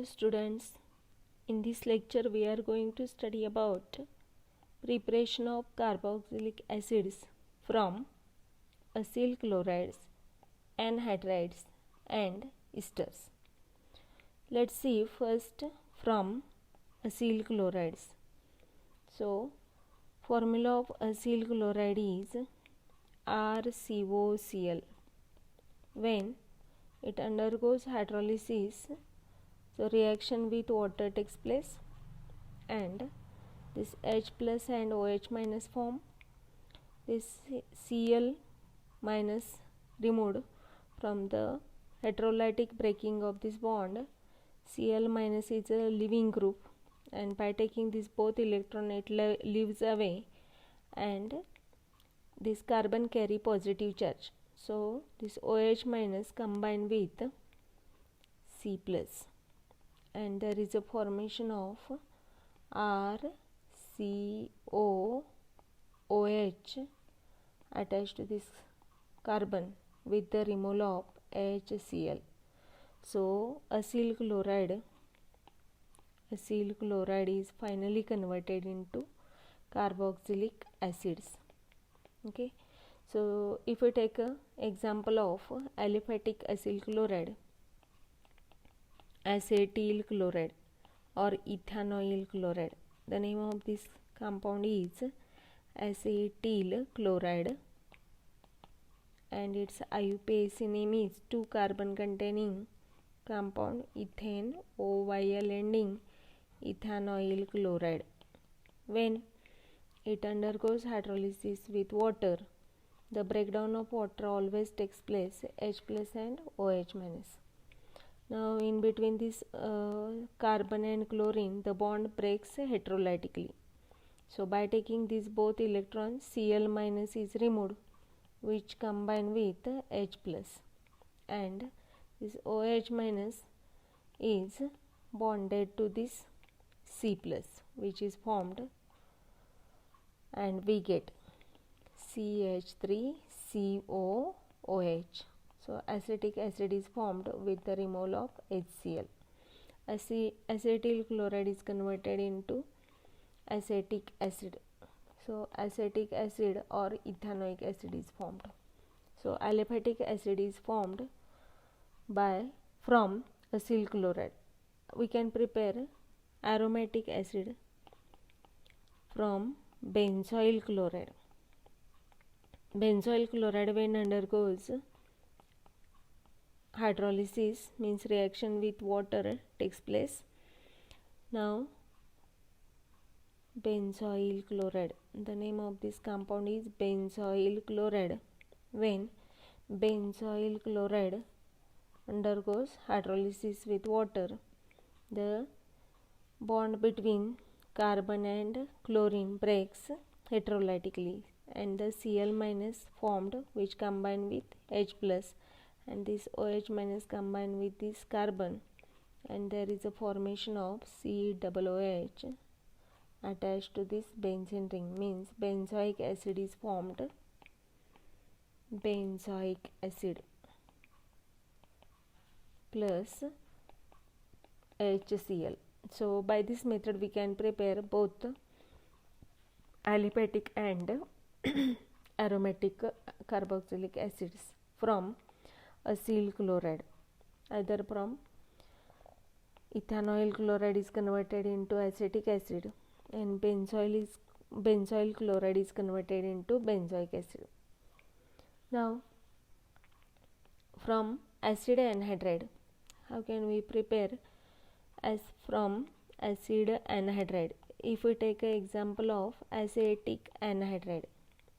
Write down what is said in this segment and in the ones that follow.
students, in this lecture we are going to study about preparation of carboxylic acids from acyl chlorides, anhydrides and esters. Let's see first from acyl chlorides. So formula of acyl chloride is RCOCl. When it undergoes hydrolysis, so reaction with water takes place and this H plus and OH minus form. This Cl minus removed from the electrolytic breaking of this bond. Cl minus is a leaving group, and by taking this both electron it leaves away, and this carbon carry positive charge. So this OH minus combined with C plus, and there is a formation of RCOOH attached to this carbon with the removal of HCl. So acyl chloride is finally converted into carboxylic acids. Okay, so if we take an example of aliphatic acyl chloride, acetyl chloride or ethanoyl chloride. The name of this compound is acetyl chloride, and its IUPAC name is 2 carbon containing compound ethane OYL ending ethanoyl chloride. When it undergoes hydrolysis with water, the breakdown of water always takes place H plus and OH minus. Now in between this carbon and chlorine, the bond breaks heterolytically. So by taking these both electrons, Cl minus is removed, which combine with H plus, and this OH minus is bonded to this C plus, which is formed, and we get CH3COOH. So acetic acid is formed with the removal of HCl. Acetyl chloride is converted into acetic acid. So acetic acid or ethanoic acid is formed. So aliphatic acid is formed from acyl chloride. We can prepare aromatic acid from benzoyl chloride. Benzoyl chloride, when undergoes hydrolysis, means reaction with water takes place. Now benzoyl chloride, the name of this compound is benzoyl chloride. When benzoyl chloride undergoes hydrolysis with water, the bond between carbon and chlorine breaks heterolytically, and the Cl minus formed, which combine with H plus, and this OH minus combined with this carbon, and there is a formation of COOH attached to this benzene ring, means benzoic acid is formed. Benzoic acid plus HCl. So by this method we can prepare both aliphatic and aromatic carboxylic acids from acyl chloride. Either from ethanoyl chloride is converted into acetic acid, and benzoyl chloride is converted into benzoic acid. Now from acid anhydride, how can we prepare as from acid anhydride? If we take an example of acetic anhydride,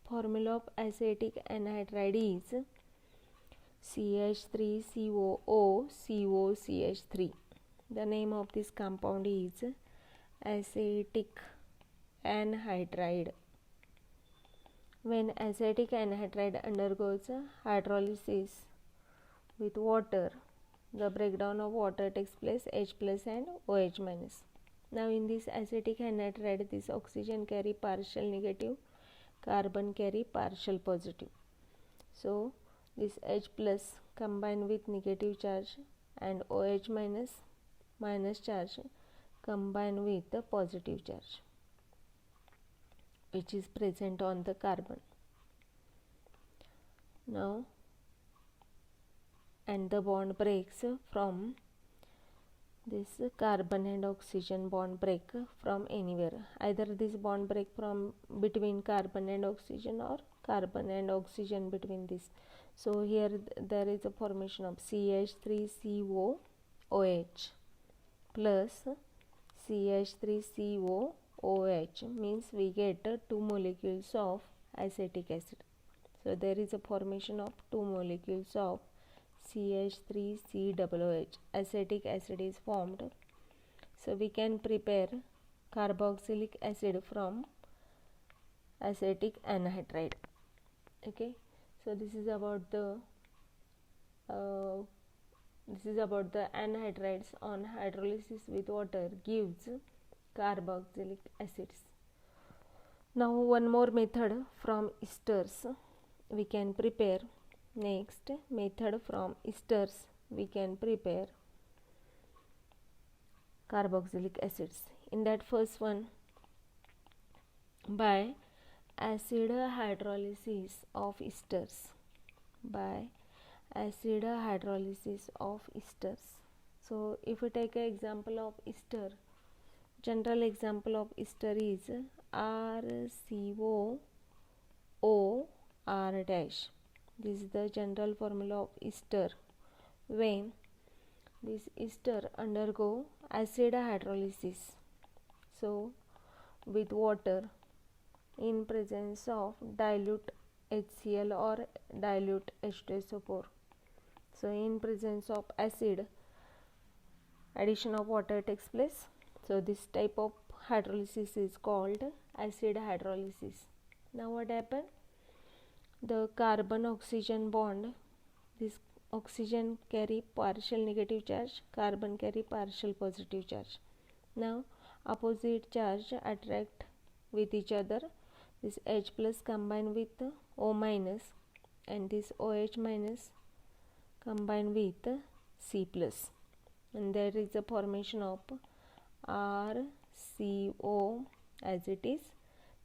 formula of acetic anhydride is CH3COOCOCH3. The name of this compound is acetic anhydride. When acetic anhydride undergoes hydrolysis with water, the breakdown of water takes place H plus and OH minus. Now in this acetic anhydride, this oxygen carry partial negative, carbon carry partial positive. So this H plus combined with negative charge and OH minus minus charge combine with the positive charge which is present on the carbon. Now, and the bond breaks from this carbon and oxygen bond break from anywhere. Either this bond break from between carbon and oxygen or carbon and oxygen between this. So here there is a formation of CH3COOH plus CH3COOH means we get 2 molecules of acetic acid. So there is a formation of 2 molecules of CH3COOH. Acetic acid is formed. So we can prepare carboxylic acid from acetic anhydride. Okay. So this is about the anhydrides on hydrolysis with water gives carboxylic acids. Now one more method from esters we can prepare. Next method from esters we can prepare carboxylic acids. In that first one, by acid hydrolysis of esters. By acid hydrolysis of esters. So if we take an example of ester, general example of ester is RCOOR dash. This is the general formula of ester. When this ester undergo acid hydrolysis, so with water in presence of dilute HCl or dilute H2SO4. So in presence of acid, addition of water takes place. So this type of hydrolysis is called acid hydrolysis. Now what happened? The carbon oxygen bond, this oxygen carry partial negative charge, carbon carry partial positive charge. Now opposite charge attract with each other. This H plus combine with O minus and this OH minus combine with C plus, and there is a formation of RCO as it is.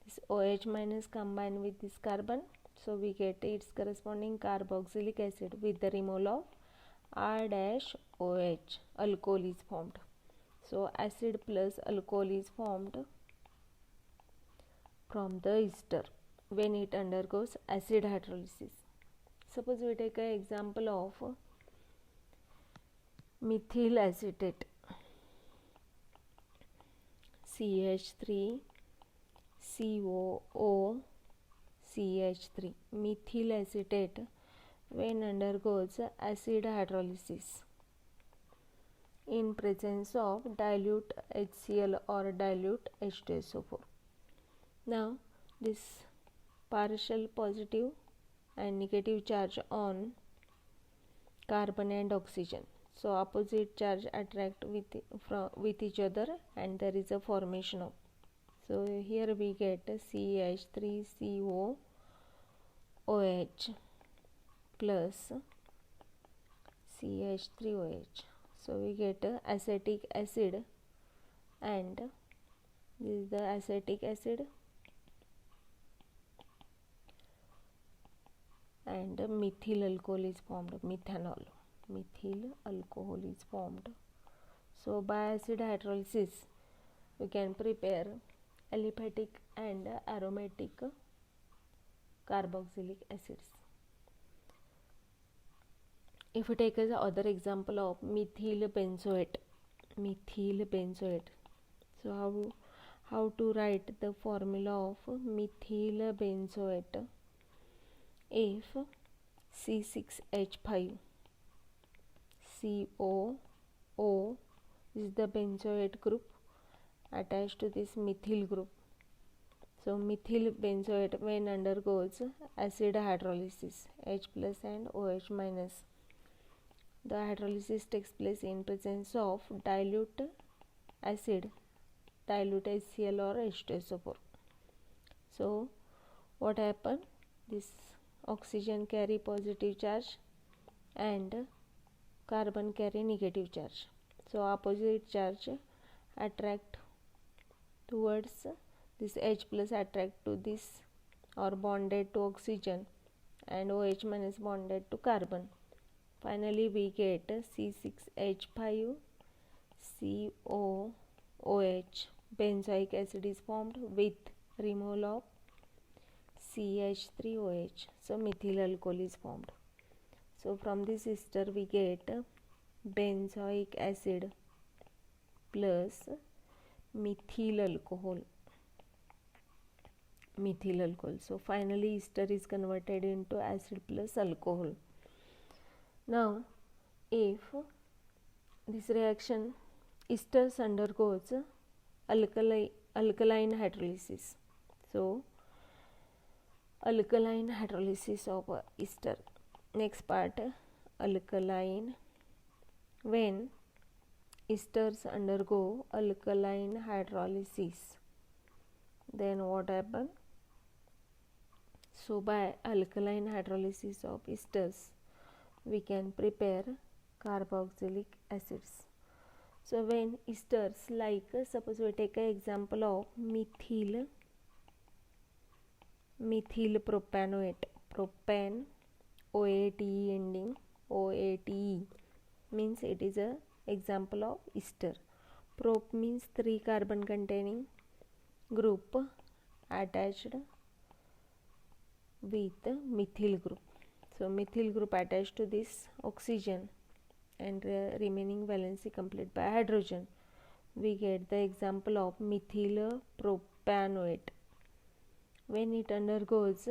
This OH minus combine with this carbon, so we get its corresponding carboxylic acid with the removal of R-OH. Alcohol is formed. So acid plus alcohol is formed from the ester when it undergoes acid hydrolysis. Suppose we take an example of methyl acetate, CH3COOCH3. Methyl acetate when undergoes acid hydrolysis in presence of dilute HCl or dilute H2SO4. Now this partial positive and negative charge on carbon and oxygen, so opposite charge attract with each other and there is a formation of, so here we get CH3COOH plus CH3OH. So we get acetic acid, and this is the acetic acid, and methyl alcohol is formed, methanol. Methyl alcohol is formed. So by acid hydrolysis we can prepare aliphatic and aromatic carboxylic acids. If we take as other example of methyl benzoate, so how to write the formula of methyl benzoate? If C6H5 COO is the benzoate group attached to this methyl group. So methyl benzoate when undergoes acid hydrolysis, H plus and OH minus, the hydrolysis takes place in presence of dilute acid, dilute HCl or H2SO4. So what happened? This oxygen carry positive charge and carbon carry negative charge. So opposite charge attract towards this H plus attract to this or bonded to oxygen, and OH minus bonded to carbon. Finally we get C6H5 COOH. Benzoic acid is formed with removal of CH3OH. So methyl alcohol is formed. So from this ester we get benzoic acid plus methyl alcohol. So finally ester is converted into acid plus alcohol. Now if this reaction esters undergoes alkaline hydrolysis, so alkaline hydrolysis of ester. Next part, alkaline. When esters undergo alkaline hydrolysis, then what happen? So by alkaline hydrolysis of esters we can prepare carboxylic acids. So when esters, like suppose we take an example of methyl propanoate, propane, OATE ending, OATE means it is a example of ester. Prop means 3 carbon containing group attached with methyl group. So methyl group attached to this oxygen and remaining valency complete by hydrogen. We get the example of methyl propanoate. When it undergoes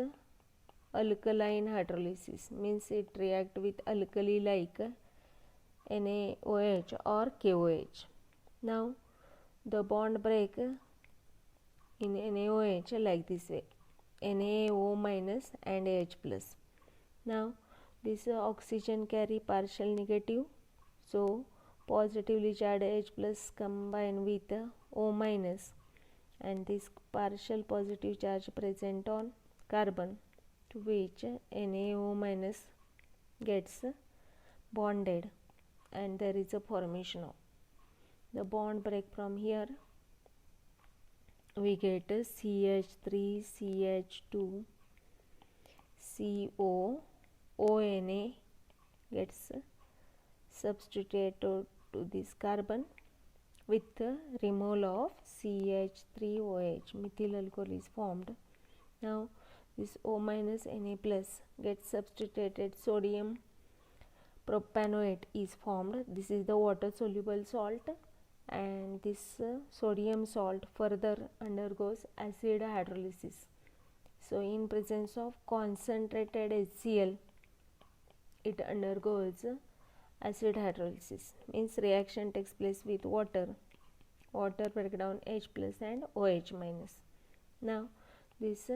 alkaline hydrolysis, means it react with alkali like NaOH or KOH. Now the bond break in NaOH like this way, NaO minus and H plus. Now this oxygen carry partial negative, so positively charged H plus combine with O minus, and this partial positive charge present on carbon, to which NaO minus gets bonded, and there is a formation of the bond break. From here we get CH3 CH2 CO ONA gets substituted to this carbon with removal of CH3OH. Methyl alcohol is formed. Now this O minus Na plus gets substituted, sodium propanoate is formed. This is the water soluble salt, and this sodium salt further undergoes acid hydrolysis. So in presence of concentrated HCl, it undergoes acid hydrolysis, means reaction takes place with water breakdown H plus and OH minus. Now this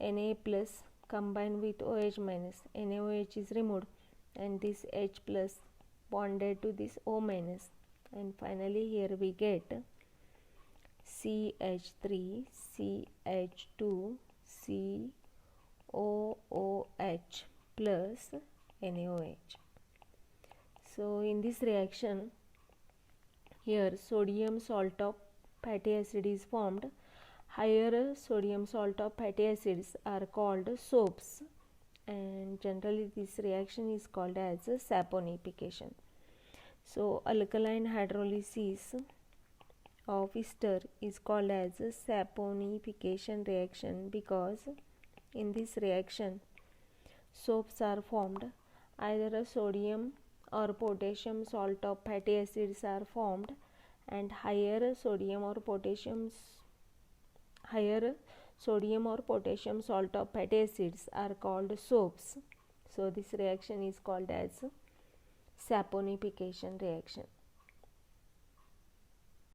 Na plus combined with OH minus, NaOH is removed, and this H plus bonded to this O minus, and finally here we get CH3 CH2 COOH plus NaOH. So in this reaction, here sodium salt of fatty acid is formed. Higher sodium salt of fatty acids are called soaps, and generally this reaction is called as saponification. So alkaline hydrolysis of ester is called as saponification reaction, because in this reaction soaps are formed. Either a sodium or potassium salt of fatty acids are formed, and higher sodium or potassium salt of fatty acids are called soaps. So this reaction is called as saponification reaction.